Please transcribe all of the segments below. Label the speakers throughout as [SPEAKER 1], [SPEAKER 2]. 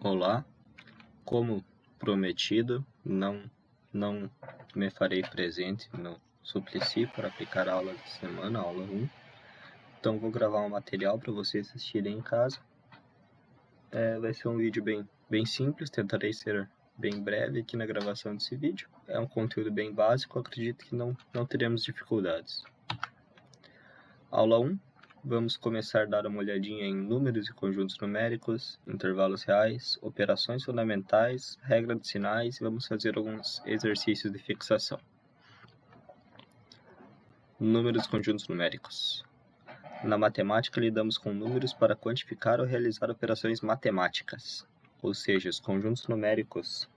[SPEAKER 1] Olá, como prometido, não me farei presente no Suplicy para aplicar a aula da semana, aula 1. Então vou gravar um material para vocês assistirem em casa. Vai ser um vídeo bem simples, tentarei ser bem breve aqui na gravação desse vídeo. É um conteúdo bem básico, acredito que não teremos dificuldades. Aula 1. Vamos começar a dar uma olhadinha em números e conjuntos numéricos, intervalos reais, operações fundamentais, regra de sinais e vamos fazer alguns exercícios de fixação. Números e conjuntos numéricos. Na matemática, lidamos com números para quantificar ou realizar operações matemáticas. Ou seja, os conjuntos numéricos,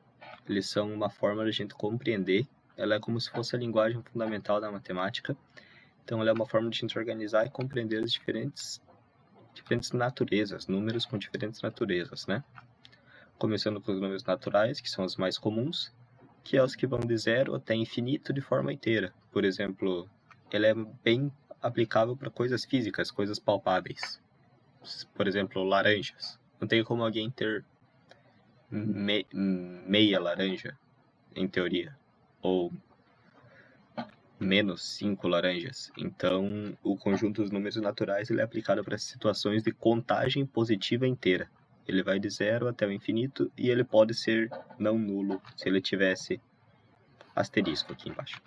[SPEAKER 1] eles são uma forma de a gente compreender. Ela é como se fosse a linguagem fundamental da matemática. Então, ela é uma forma de a gente organizar e compreender as diferentes naturezas, números com diferentes naturezas, né? Começando com os números naturais, que são os mais comuns, que é os que vão de 0 até infinito de forma inteira. Por exemplo, ele é bem aplicável para coisas físicas, coisas palpáveis. Por exemplo, laranjas. Não tem como alguém ter meia laranja, em teoria, ou menos 5 laranjas. Então, o conjunto dos números naturais ele é aplicado para situações de contagem positiva inteira. Ele vai de 0 até o infinito e ele pode ser não nulo se ele tivesse asterisco aqui embaixo.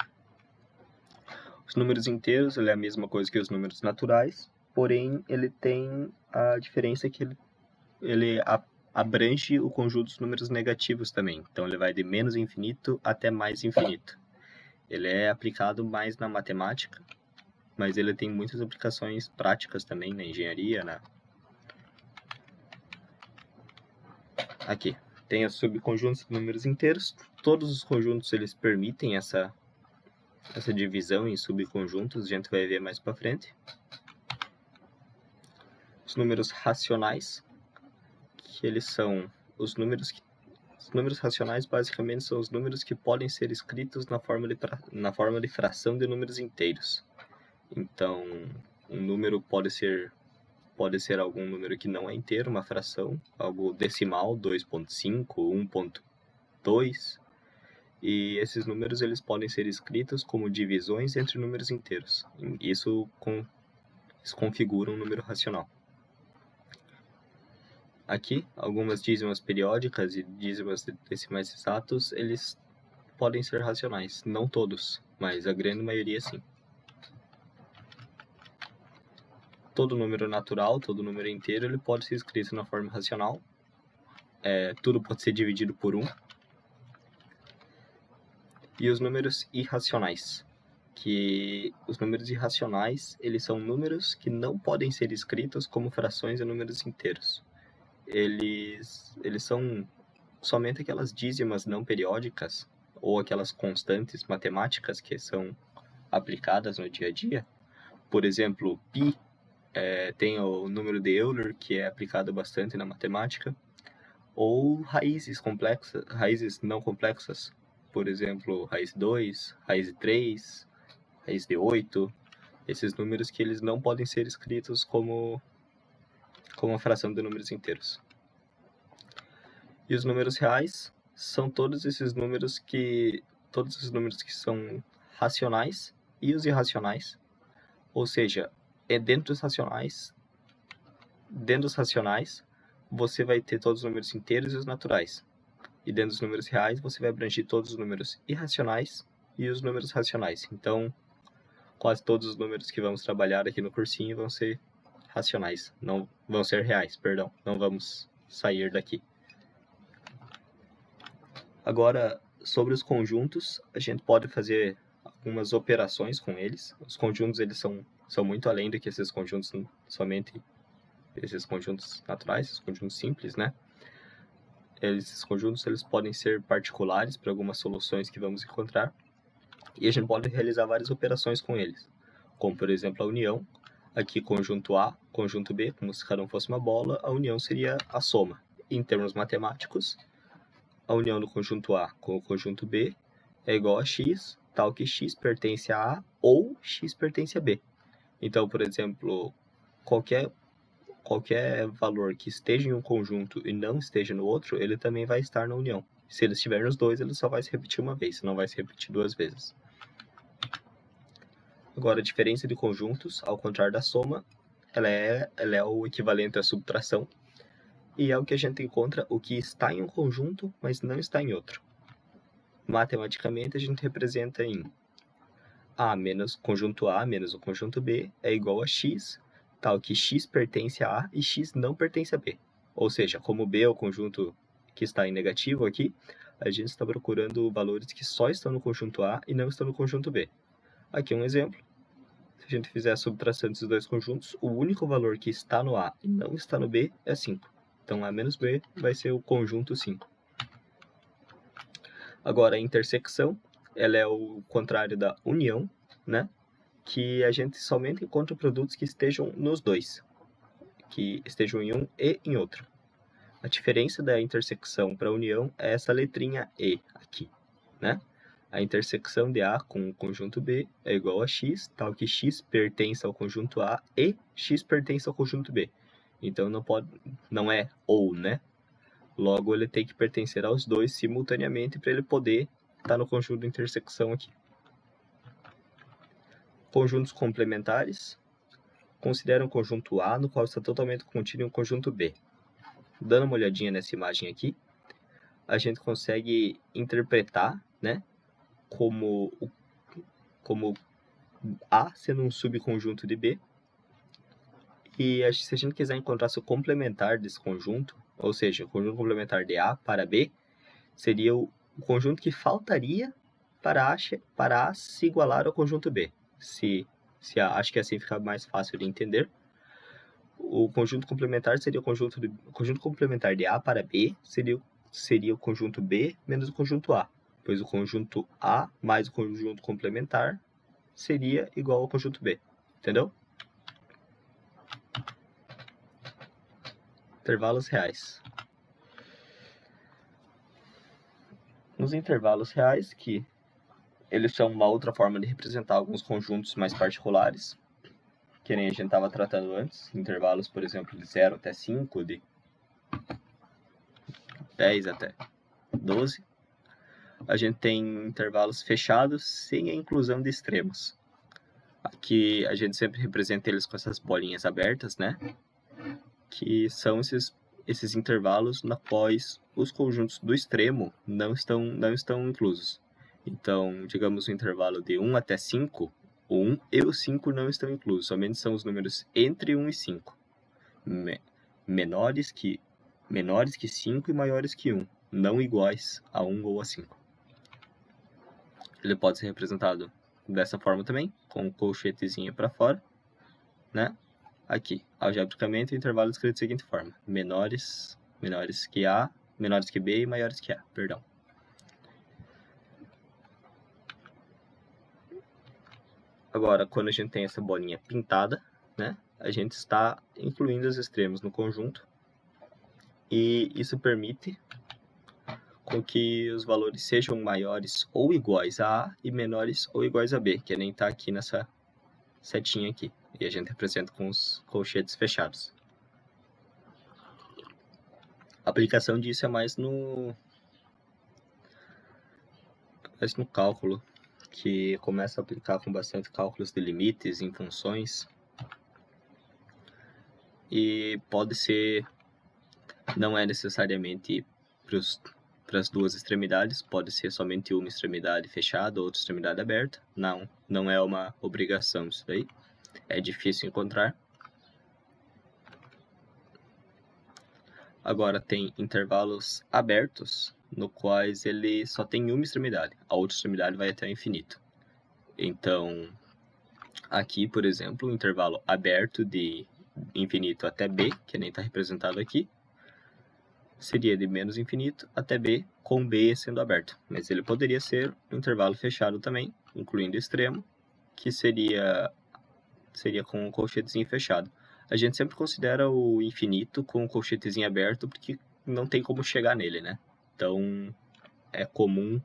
[SPEAKER 1] Os números inteiros ele é a mesma coisa que os números naturais, porém ele tem a diferença que ele abrange o conjunto dos números negativos também. Então, ele vai de menos infinito até mais infinito. Ele é aplicado mais na matemática, mas ele tem muitas aplicações práticas também na engenharia. Aqui, tem os subconjuntos de números inteiros. Todos os conjuntos eles permitem essa divisão em subconjuntos, a gente vai ver mais para frente. Os números racionais, que eles são os números racionais basicamente são os números que podem ser escritos na forma de fração de números inteiros. Então, um número pode ser algum número que não é inteiro, uma fração, algo decimal, 2.5, 1.2. E esses números eles podem ser escritos como divisões entre números inteiros. Isso configura um número racional. Aqui, algumas dízimas periódicas e dízimas decimais exatos, eles podem ser racionais. Não todos, mas a grande maioria sim. Todo número natural, todo número inteiro, ele pode ser escrito na forma racional. Tudo pode ser dividido por 1. E os números irracionais. Que os números irracionais, eles são números que não podem ser escritos como frações de números inteiros. Eles são somente aquelas dízimas não periódicas ou aquelas constantes matemáticas que são aplicadas no dia a dia. Por exemplo, π tem o número de Euler, que é aplicado bastante na matemática, ou raízes não complexas, por exemplo, raiz 2, raiz de 3, raiz de 8, esses números que eles não podem ser escritos como uma fração de números inteiros. E os números reais são todos esses números que são racionais e os irracionais. Ou seja, dentro dos racionais, você vai ter todos os números inteiros e os naturais. E dentro dos números reais, você vai abranger todos os números irracionais e os números racionais. Então, quase todos os números que vamos trabalhar aqui no cursinho vão ser racionais, não vão ser reais, perdão, não vamos sair daqui. Agora, sobre os conjuntos, a gente pode fazer algumas operações com eles. Os conjuntos eles são muito além do que esses conjuntos somente esses conjuntos naturais, esses conjuntos simples, né? Esses conjuntos eles podem ser particulares para algumas soluções que vamos encontrar e a gente pode realizar várias operações com eles, como por exemplo a união. Aqui conjunto A, conjunto B, como se cada um fosse uma bola, a união seria a soma. Em termos matemáticos, a união do conjunto A com o conjunto B é igual a x, tal que x pertence a A ou x pertence a B. Então, por exemplo, qualquer qualquer valor que esteja em um conjunto e não esteja no outro, ele também vai estar na união. Se ele estiver nos dois, ele só vai se repetir uma vez, não vai se repetir duas vezes. Agora, a diferença de conjuntos, ao contrário da soma, ela é o equivalente à subtração, e é o que a gente encontra o que está em um conjunto, mas não está em outro. Matematicamente, a gente representa em A menos conjunto A menos o conjunto B é igual a X, tal que X pertence a A e X não pertence a B. Ou seja, como B é o conjunto que está em negativo aqui, a gente está procurando valores que só estão no conjunto A e não estão no conjunto B. Aqui um exemplo. Se a gente fizer a subtração desses dois conjuntos, o único valor que está no A e não está no B é 5. Então, A menos B vai ser o conjunto 5. Agora, a intersecção, ela é o contrário da união, né? Que a gente somente encontra produtos que estejam nos dois, que estejam em um e em outro. A diferença da intersecção para a união é essa letrinha E aqui, né? A intersecção de A com o conjunto B é igual a X, tal que X pertence ao conjunto A e X pertence ao conjunto B. Então não é ou, né? Logo, ele tem que pertencer aos dois simultaneamente para ele poder estar no conjunto de intersecção aqui. Conjuntos complementares. Considera um conjunto A no qual está totalmente contido em um conjunto B. Dando uma olhadinha nessa imagem aqui, a gente consegue interpretar, né, como A sendo um subconjunto de B. E se a gente quiser encontrar o complementar desse conjunto, ou seja, o conjunto complementar de A para B, seria o conjunto que faltaria para A se igualar ao conjunto B. Acho que assim fica mais fácil de entender. O conjunto complementar seria o conjunto complementar de A para B, seria o conjunto B menos o conjunto A, pois o conjunto A mais o conjunto complementar seria igual ao conjunto B, entendeu? Intervalos reais. Nos intervalos reais, que eles são uma outra forma de representar alguns conjuntos mais particulares, que nem a gente estava tratando antes, intervalos, por exemplo, de 0 até 5, de 10 até 12. A gente tem intervalos fechados sem a inclusão de extremos. Aqui a gente sempre representa eles com essas bolinhas abertas, né? Que são esses intervalos na quais os conjuntos do extremo não estão inclusos. Então, digamos o intervalo de 1 até 5, o 1 e o 5 não estão inclusos, somente são os números entre 1 e 5. Menores que 5 e maiores que 1, não iguais a 1 ou a 5. Ele pode ser representado dessa forma também, com um colchetezinho para fora, né? Aqui, algebricamente, o intervalo é escrito da seguinte forma: menores que A, menores que B e maiores que A, perdão. Agora, quando a gente tem essa bolinha pintada, né, a gente está incluindo os extremos no conjunto, e isso permite com que os valores sejam maiores ou iguais a A e menores ou iguais a B, que nem está aqui nessa setinha aqui. E a gente representa com os colchetes fechados. A aplicação disso é mais no cálculo, que começa a aplicar com bastante cálculos de limites em funções. E pode ser, não é necessariamente para as duas extremidades, pode ser somente uma extremidade fechada, outra extremidade aberta. Não é uma obrigação isso daí. É difícil encontrar. Agora tem intervalos abertos, no quais ele só tem uma extremidade. A outra extremidade vai até o infinito. Então, aqui, por exemplo, o intervalo aberto de infinito até B, que nem está representado aqui, seria de menos infinito até B, com B sendo aberto. Mas ele poderia ser um intervalo fechado também, incluindo o extremo, que seria com um colchetezinho fechado. A gente sempre considera o infinito com um colchetezinho aberto, porque não tem como chegar nele, né? Então, é comum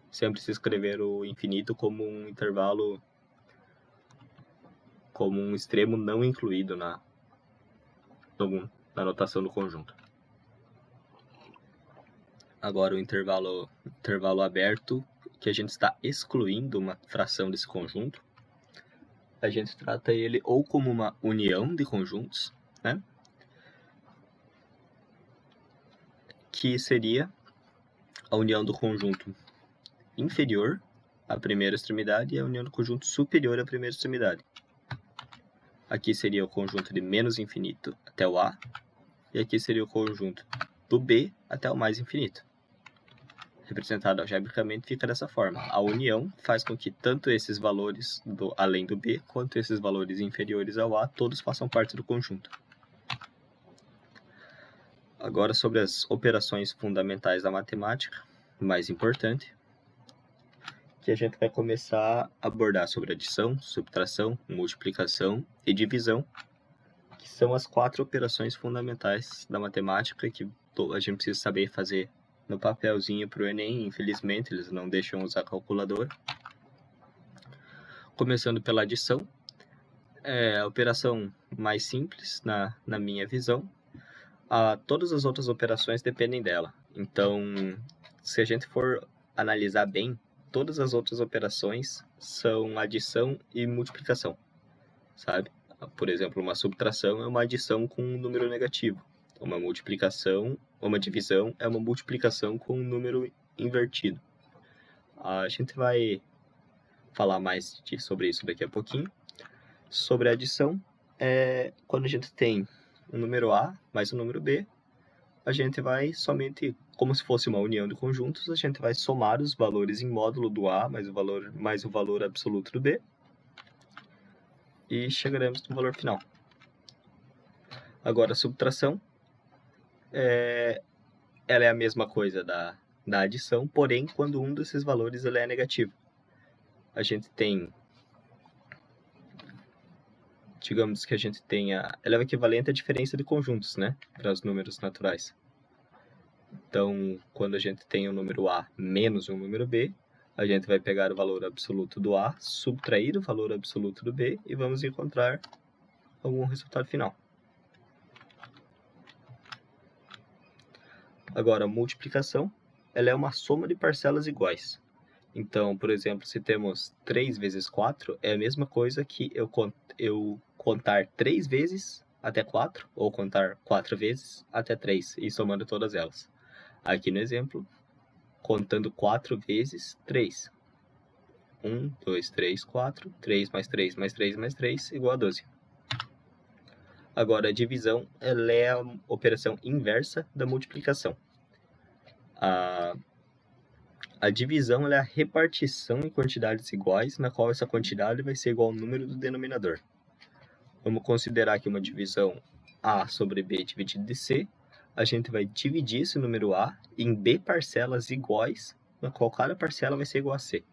[SPEAKER 1] sempre se escrever o infinito como um intervalo, como um extremo não incluído na notação do conjunto. Agora o intervalo aberto, que a gente está excluindo uma fração desse conjunto. A gente trata ele ou como uma união de conjuntos, né? Que seria a união do conjunto inferior à primeira extremidade e a união do conjunto superior à primeira extremidade. Aqui seria o conjunto de menos infinito até o A, e aqui seria o conjunto do B até o mais infinito. Representado algebricamente fica dessa forma. A união faz com que tanto esses valores além do B, quanto esses valores inferiores ao A, todos façam parte do conjunto. Agora sobre as operações fundamentais da matemática, mais importante, que a gente vai começar a abordar sobre adição, subtração, multiplicação e divisão, que são as 4 operações fundamentais da matemática que a gente precisa saber fazer no papelzinho para o Enem. Infelizmente, eles não deixam usar calculadora. Começando pela adição, é a operação mais simples na minha visão. Todas as outras operações dependem dela. Então, se a gente for analisar bem, todas as outras operações são adição e multiplicação, sabe? Por exemplo, uma subtração é uma adição com um número negativo. Uma multiplicação, uma divisão é uma multiplicação com um número invertido. A gente vai falar mais sobre isso daqui a pouquinho. Sobre a adição, quando a gente tem um número A mais um número B, a gente vai somente, como se fosse uma união de conjuntos, a gente vai somar os valores em módulo do A mais o valor absoluto do B, e chegaremos no valor final. Agora, a subtração, ela é a mesma coisa da adição, porém, quando um desses valores ele é negativo. A gente tem, digamos que a gente tenha, ela é o equivalente à diferença de conjuntos, né, para os números naturais. Então, quando a gente tem o número A menos um número B, a gente vai pegar o valor absoluto do A, subtrair o valor absoluto do B e vamos encontrar algum resultado final. Agora, a multiplicação, ela é uma soma de parcelas iguais. Então, por exemplo, se temos 3 vezes 4, é a mesma coisa que eu contar 3 vezes até 4, ou contar 4 vezes até 3, e somando todas elas. Aqui no exemplo, contando 4 vezes 3. 1, 2, 3, 4, 3 mais 3 mais 3 mais 3 igual a 12. Agora, a divisão, ela é a operação inversa da multiplicação. A divisão ela é a repartição em quantidades iguais, na qual essa quantidade vai ser igual ao número do denominador. Vamos considerar que uma divisão A sobre B dividido de C, a gente vai dividir esse número A em B parcelas iguais, na qual cada parcela vai ser igual a C.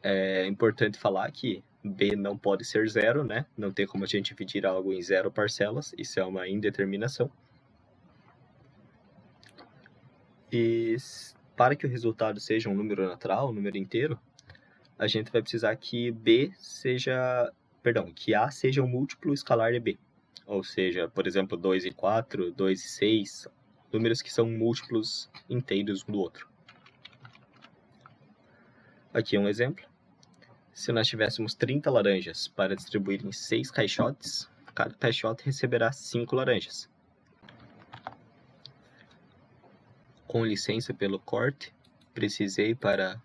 [SPEAKER 1] É importante falar que B não pode ser zero, né? Não tem como a gente dividir algo em 0 parcelas, isso é uma indeterminação. E para que o resultado seja um número natural, um número inteiro, a gente vai precisar que que A seja um múltiplo escalar de B. Ou seja, por exemplo, 2 e 4, 2 e 6, números que são múltiplos inteiros um do outro. Aqui um exemplo. Se nós tivéssemos 30 laranjas para distribuir em 6 caixotes, cada caixote receberá 5 laranjas. Com licença pelo corte, precisei para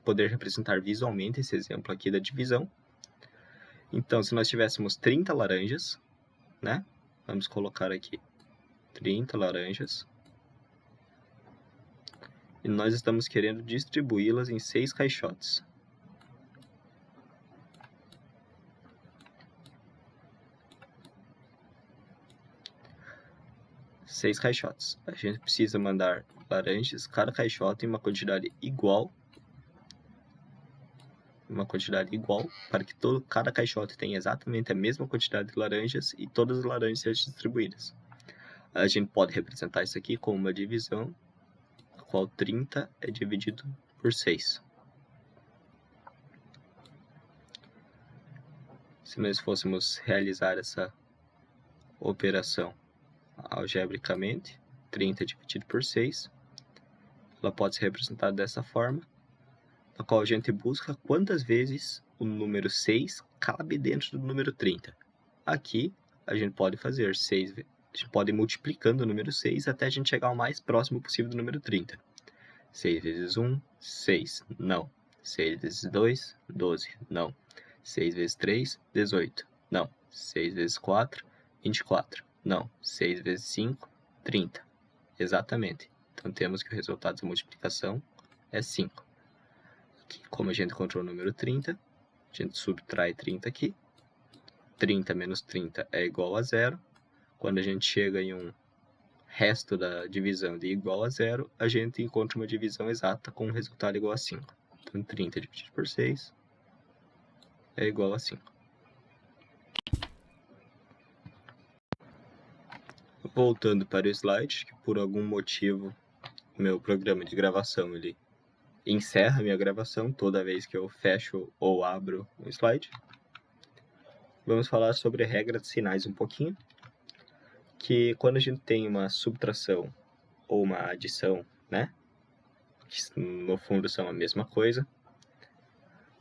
[SPEAKER 1] poder representar visualmente esse exemplo aqui da divisão. Então, se nós tivéssemos 30 laranjas, né? Vamos colocar aqui 30 laranjas. E nós estamos querendo distribuí-las em 6 caixotes. Seis caixotes. A gente precisa mandar laranjas, cada caixote em uma quantidade igual. Para que cada caixote tenha exatamente a mesma quantidade de laranjas e todas as laranjas sejam distribuídas. A gente pode representar isso aqui como uma divisão, a qual 30 é dividido por 6. Se nós fôssemos realizar essa operação algebricamente, 30 dividido por 6. Ela pode ser representada dessa forma, na qual a gente busca quantas vezes o número 6 cabe dentro do número 30. Aqui, a gente pode fazer 6, a gente pode ir multiplicando o número 6 até a gente chegar ao mais próximo possível do número 30. 6 vezes 1, 6, não. 6 vezes 2, 12, não. 6 vezes 3, 18, não. 6 vezes 4, 24, não. 6 vezes 5, 30. Exatamente. Então, temos que o resultado da multiplicação é 5. Aqui, como a gente encontrou o número 30, a gente subtrai 30 aqui. 30 menos 30 é igual a 0. Quando a gente chega em um resto da divisão de igual a 0, a gente encontra uma divisão exata com um resultado igual a 5. Então, 30 dividido por 6 é igual a 5. Voltando para o slide, que por algum motivo meu programa de gravação ele encerra a minha gravação toda vez que eu fecho ou abro um slide. Vamos falar sobre a regra de sinais um pouquinho, que quando a gente tem uma subtração ou uma adição, né, que no fundo são a mesma coisa,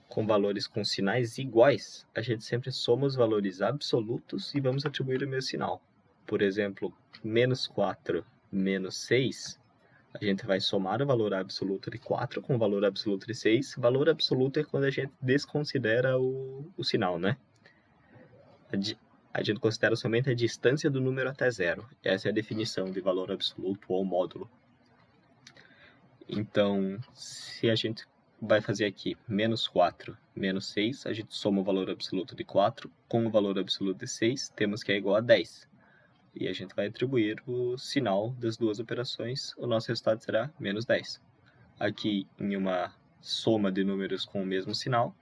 [SPEAKER 1] com valores com sinais iguais, a gente sempre soma os valores absolutos e vamos atribuir o mesmo sinal. Por exemplo, menos 4 menos 6, a gente vai somar o valor absoluto de 4 com o valor absoluto de 6. O valor absoluto é quando a gente desconsidera o sinal, né? A gente considera somente a distância do número até 0. Essa é a definição de valor absoluto ou módulo. Então, se a gente vai fazer aqui menos 4 menos 6, a gente soma o valor absoluto de 4 com o valor absoluto de 6, temos que é igual a 10. E a gente vai atribuir o sinal das duas operações, o nosso resultado será menos 10. Aqui, em uma soma de números com o mesmo sinal,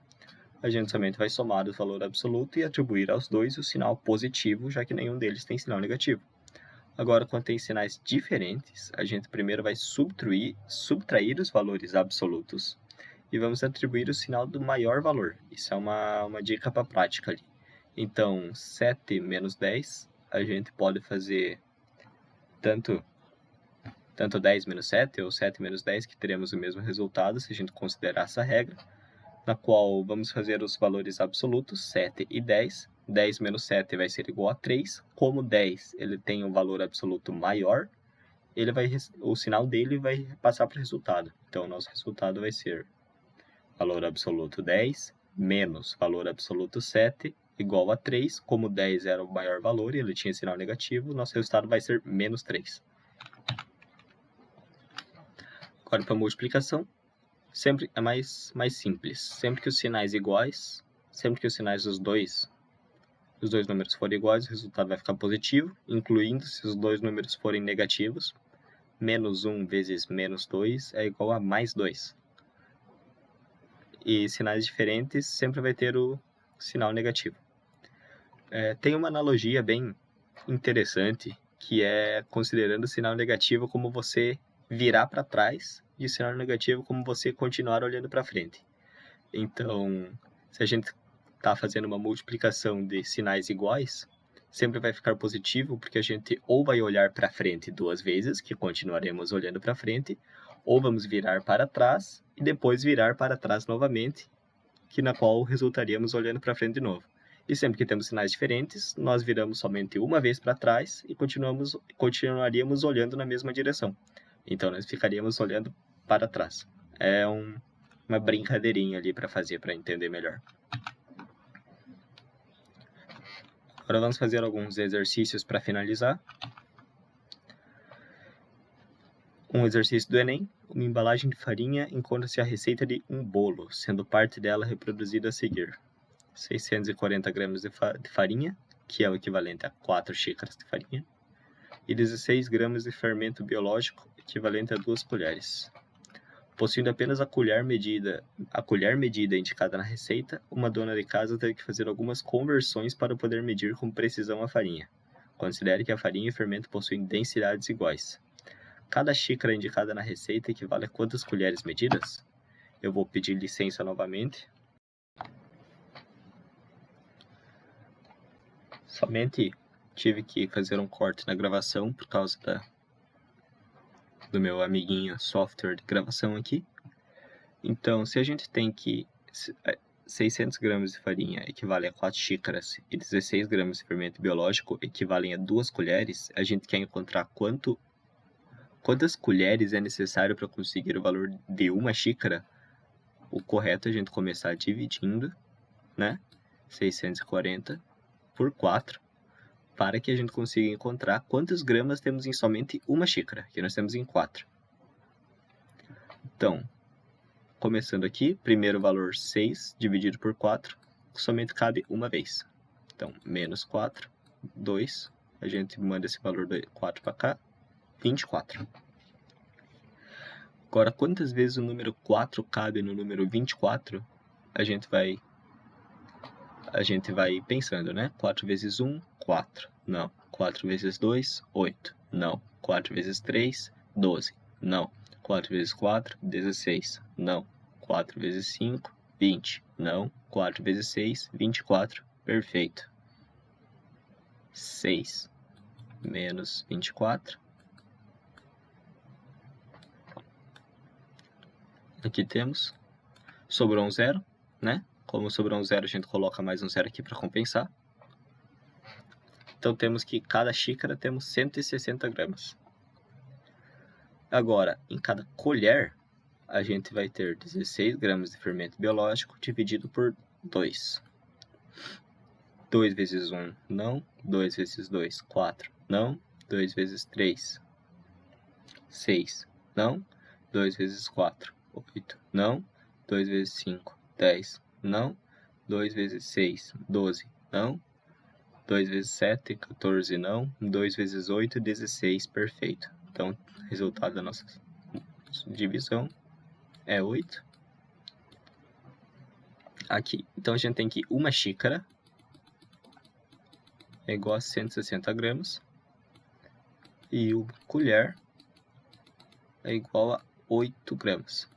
[SPEAKER 1] a gente somente vai somar o valor absoluto e atribuir aos dois o sinal positivo, já que nenhum deles tem sinal negativo. Agora, quando tem sinais diferentes, a gente primeiro vai subtrair os valores absolutos e vamos atribuir o sinal do maior valor. Isso é uma dica para a prática ali. Então, 7 menos 10, a gente pode fazer tanto 10 menos 7 ou 7 menos 10, que teremos o mesmo resultado se a gente considerar essa regra, na qual vamos fazer os valores absolutos, 7 e 10. 10 menos 7 vai ser igual a 3. Como 10 ele tem um valor absoluto maior, o sinal dele vai passar para o resultado. Então, o nosso resultado vai ser valor absoluto 10 menos valor absoluto 7 igual a 3. Como 10 era o maior valor e ele tinha sinal negativo, nosso resultado vai ser menos 3. Agora, para a multiplicação, sempre é mais simples. Sempre que os sinais iguais, sempre que os sinais dos dois números forem iguais, o resultado vai ficar positivo, incluindo se os dois números forem negativos. Menos 1 vezes menos 2 é igual a mais 2. E sinais diferentes sempre vai ter o sinal negativo. Tem uma analogia bem interessante, que é considerando o sinal negativo como você virar para trás e o sinal negativo como você continuar olhando para frente. Então, se a gente está fazendo uma multiplicação de sinais iguais, sempre vai ficar positivo, porque a gente ou vai olhar para frente 2 vezes, que continuaremos olhando para frente, ou vamos virar para trás e depois virar para trás novamente, que na qual resultaríamos olhando para frente de novo. E sempre que temos sinais diferentes, nós viramos somente uma vez para trás e continuaríamos olhando na mesma direção. Então, nós ficaríamos olhando para trás. É uma brincadeirinha ali para fazer, para entender melhor. Agora vamos fazer alguns exercícios para finalizar. Um exercício do Enem. Uma embalagem de farinha encontra-se a receita de um bolo, sendo parte dela reproduzida a seguir. 640 gramas de farinha, que é o equivalente a 4 xícaras de farinha, e 16 gramas de fermento biológico, equivalente a 2 colheres. Possuindo apenas a colher medida indicada na receita, uma dona de casa teve que fazer algumas conversões para poder medir com precisão a farinha. Considere que a farinha e o fermento possuem densidades iguais. Cada xícara indicada na receita equivale a quantas colheres medidas? Eu vou pedir licença novamente. Somente tive que fazer um corte na gravação por causa do meu amiguinho software de gravação aqui. Então, se a gente tem que 600 gramas de farinha equivale a 4 xícaras e 16 gramas de fermento biológico equivalem a 2 colheres, a gente quer encontrar quantas colheres é necessário para conseguir o valor de uma xícara. O correto é a gente começar dividindo, né, 640 por 4, para que a gente consiga encontrar quantos gramas temos em somente uma xícara, que nós temos em 4. Então, começando aqui, primeiro valor 6 dividido por 4, somente cabe uma vez. Então, menos 4, 2, a gente manda esse valor de 4 para cá, 24. Agora, quantas vezes o número 4 cabe no número 24? A gente vai pensando, né? 4 vezes 1, 4. Não. 4 vezes 2, 8. Não. 4 vezes 3, 12. Não. 4 vezes 4, 16. Não. 4 vezes 5, 20. Não. 4 vezes 6, 24. Perfeito. 6 menos 24. Aqui temos, sobrou um zero, né? Como sobrou um zero, a gente coloca mais um zero aqui para compensar. Então, temos que cada xícara temos 160 gramas. Agora, em cada colher, a gente vai ter 16 gramas de fermento biológico dividido por 2. 2 vezes 1, não. 2 vezes 2, 4, não. 2 vezes 3, 6, não. 2 vezes 4, 8, não. 2 vezes 5, 10, não. 2 vezes 6, 12, não. 2 vezes 7, 14, não. 2 vezes 8, 16, perfeito. Então, o resultado da nossa divisão é 8. Aqui, então a gente tem que uma xícara é igual a 160 gramas. E uma colher é igual a 8 gramas.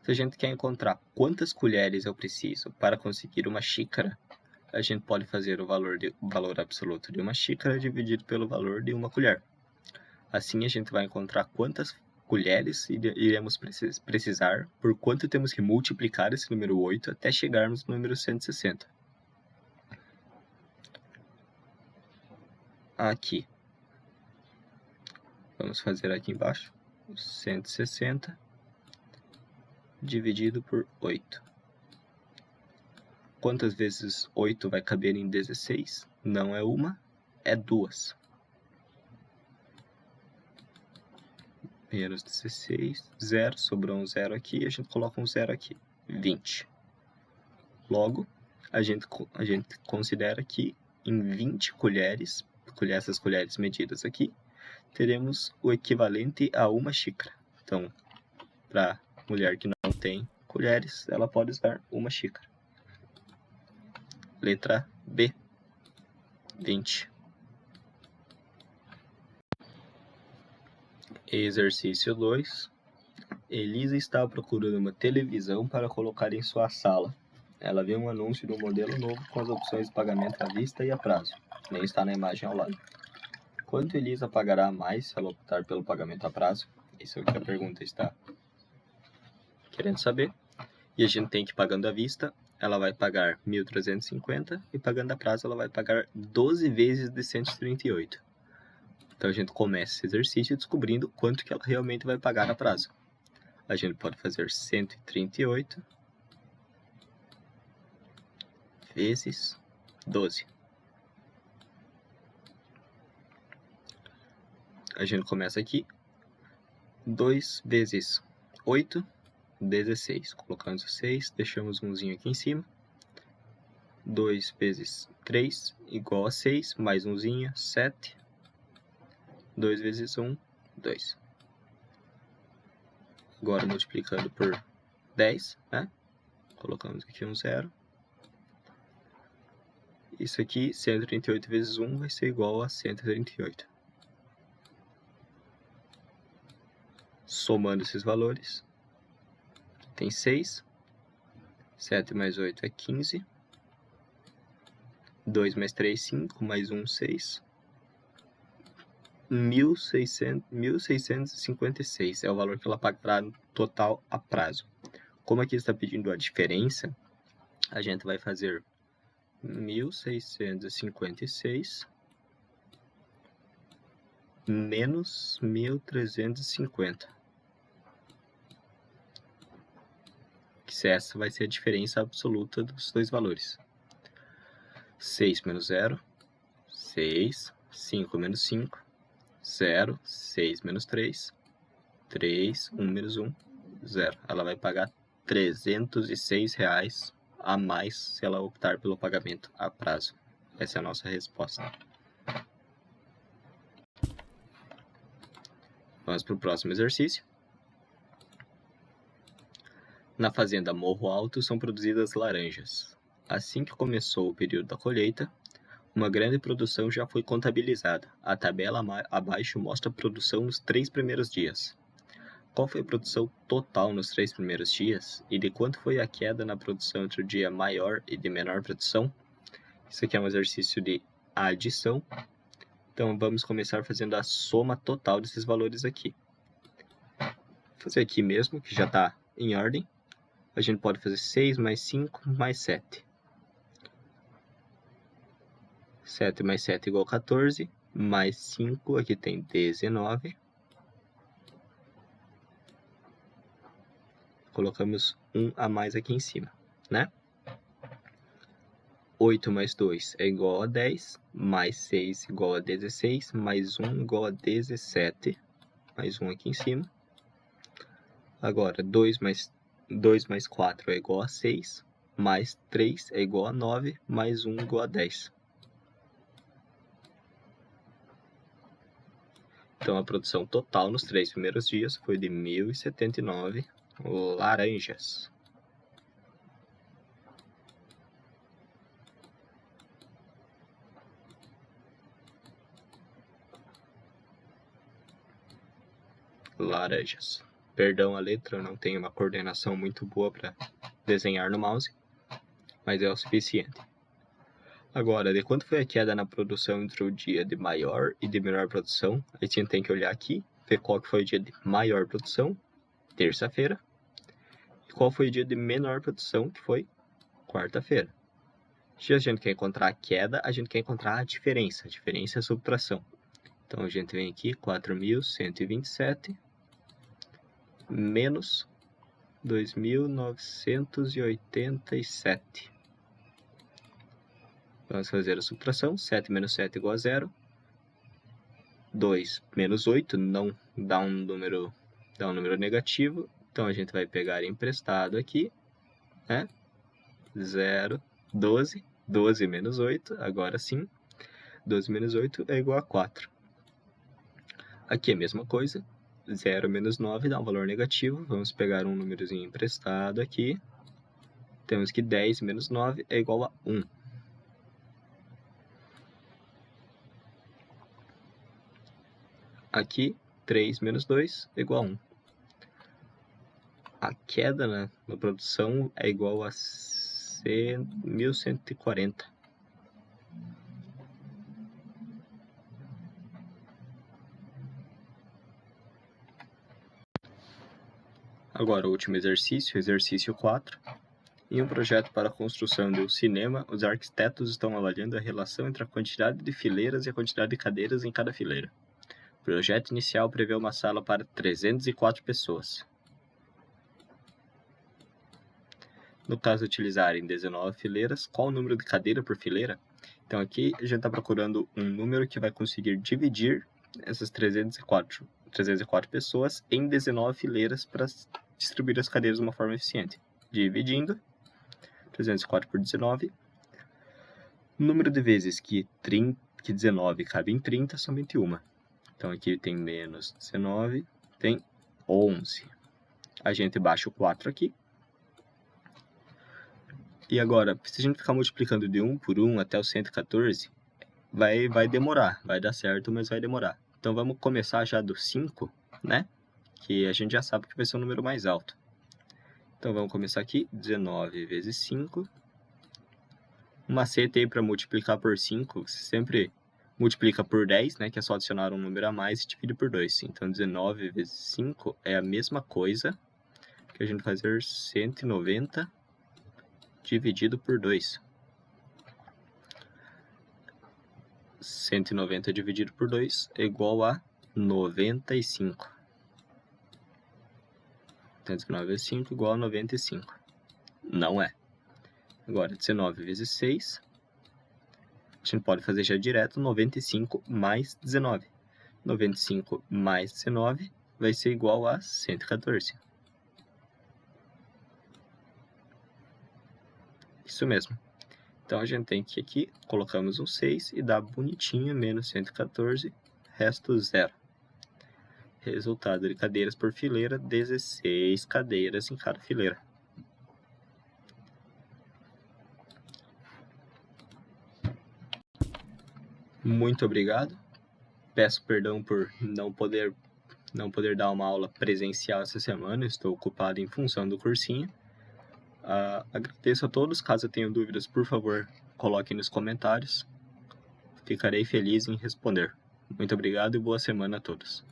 [SPEAKER 1] Se a gente quer encontrar quantas colheres eu preciso para conseguir uma xícara, a gente pode fazer o valor absoluto de uma xícara dividido pelo valor de uma colher. Assim a gente vai encontrar quantas colheres iremos precisar, por quanto temos que multiplicar esse número 8 até chegarmos no número 160. Aqui. Vamos fazer aqui embaixo. 160 dividido por 8. Quantas vezes 8 vai caber em 16? Não é uma, é 2. Menos 16, 0, sobrou um 0 aqui, a gente coloca um 0 aqui, 20. Logo, a gente considera que em 20 colheres, essas colheres medidas aqui, teremos o equivalente a uma xícara. Então, para mulher que não tem colheres, ela pode usar uma xícara. Letra B, 20. Exercício 2. Elisa está procurando uma televisão para colocar em sua sala. Ela vê um anúncio de um modelo novo com as opções de pagamento à vista e a prazo. Nem está na imagem ao lado. Quanto Elisa pagará a mais se ela optar pelo pagamento a prazo? Isso é o que a pergunta está querendo saber. E a gente tem que, pagando à vista, ela vai pagar 1.350 e pagando a prazo ela vai pagar 12 vezes de 138. Então a gente começa esse exercício descobrindo quanto que ela realmente vai pagar a prazo. A gente pode fazer 138 vezes 12. A gente começa aqui. 2 vezes 8, 16. Colocamos o 6, deixamos um umzinho aqui em cima. 2 vezes 3 igual a 6, mais umzinho, 7. 2 vezes 1, 2. Agora multiplicando por 10, né? Colocamos aqui um 0. Isso aqui, 138 vezes 1 vai ser igual a 138. Somando esses valores, tem 6. 7 mais 8 é 15. 2 mais 3, 5, mais 1, 6. 1.656 é o valor que ela pagará no total a prazo. Como aqui está pedindo a diferença, a gente vai fazer 1.656 menos 1.350. Que essa vai ser a diferença absoluta dos dois valores. 6 menos 0, 6, 5 menos 5, 0, 6 menos 3, 3, 1 menos 1, 0. Ela vai pagar R$ 306 a mais se ela optar pelo pagamento a prazo. Essa é a nossa resposta. Vamos para o próximo exercício. Na fazenda Morro Alto são produzidas laranjas. Assim que começou o período da colheita, uma grande produção já foi contabilizada. A tabela abaixo mostra a produção nos 3 primeiros dias. Qual foi a produção total nos 3 primeiros dias? E de quanto foi a queda na produção entre o dia maior e de menor produção? Isso aqui é um exercício de adição. Então, vamos começar fazendo a soma total desses valores aqui. Vou fazer aqui mesmo, que já está em ordem. A gente pode fazer 6 mais 5 mais 7. 7 mais 7 igual a 14, mais 5, aqui tem 19. Colocamos 1 a mais aqui em cima, né? 8 mais 2 é igual a 10, mais 6 igual a 16, mais 1 igual a 17, mais 1 aqui em cima. Agora, 2 mais 4 é igual a 6, mais 3 é igual a 9, mais 1 igual a 10. Então, a produção total nos 3 primeiros dias foi de 1.079 laranjas. Laranjas. Perdão a letra, eu não tenho uma coordenação muito boa para desenhar no mouse, mas é o suficiente. Agora, de quanto foi a queda na produção entre o dia de maior e de menor produção? A gente tem que olhar aqui, ver qual que foi o dia de maior produção, terça-feira, e qual foi o dia de menor produção, que foi quarta-feira. Se a gente quer encontrar a queda, a gente quer encontrar a diferença. A diferença é a subtração. Então, a gente vem aqui, 4.127 menos 2.987. Vamos fazer a subtração. 7 menos 7 igual a 0. 2 menos 8 não dá um número negativo. Então, a gente vai pegar emprestado aqui, né? 0, 12. 12 menos 8, agora sim. 12 menos 8 é igual a 4. Aqui é a mesma coisa. 0 menos 9 dá um valor negativo. Vamos pegar um númerozinho emprestado aqui. Temos que 10 menos 9 é igual a 1. Aqui, 3 menos 2 é igual a 1. A queda na produção é igual a 1.140. Agora, o último exercício, exercício 4. Em um projeto para a construção de um cinema, os arquitetos estão avaliando a relação entre a quantidade de fileiras e a quantidade de cadeiras em cada fileira. O projeto inicial prevê uma sala para 304 pessoas. No caso de utilizarem 19 fileiras, qual o número de cadeira por fileira? Então aqui a gente está procurando um número que vai conseguir dividir essas 304 pessoas em 19 fileiras para distribuir as cadeiras de uma forma eficiente. Dividindo 304 por 19, o número de vezes que 19 cabe em 30 são 21. Então aqui tem menos 19, tem 11. A gente baixa o 4 aqui. E agora, se a gente ficar multiplicando de 1 por 1 até o 114, vai demorar. Vai dar certo, mas vai demorar. Então vamos começar já do 5, né? Que a gente já sabe que vai ser um número mais alto. Então vamos começar aqui, 19 vezes 5 Um macete aí para multiplicar por 5, você sempre multiplica por 10, né, que é só adicionar um número a mais e divide por 2. Então, 19 vezes 5 é a mesma coisa que a gente vai fazer 190 dividido por 2. 190 dividido por 2 é igual a 95. Então, 19 vezes 5 igual a 95. Não é. Agora, 19 vezes 6, a gente pode fazer já direto 95 mais 19. 95 mais 19 vai ser igual a 114. Isso mesmo. Então, a gente tem que aqui, colocamos um 6 e dá bonitinho, menos 114, resto 0. Resultado de cadeiras por fileira, 16 cadeiras em cada fileira. Muito obrigado. Peço perdão por não poder dar uma aula presencial essa semana, estou ocupado em função do cursinho. Agradeço a todos, caso tenham dúvidas, por favor, coloquem nos comentários. Ficarei feliz em responder. Muito obrigado e boa semana a todos.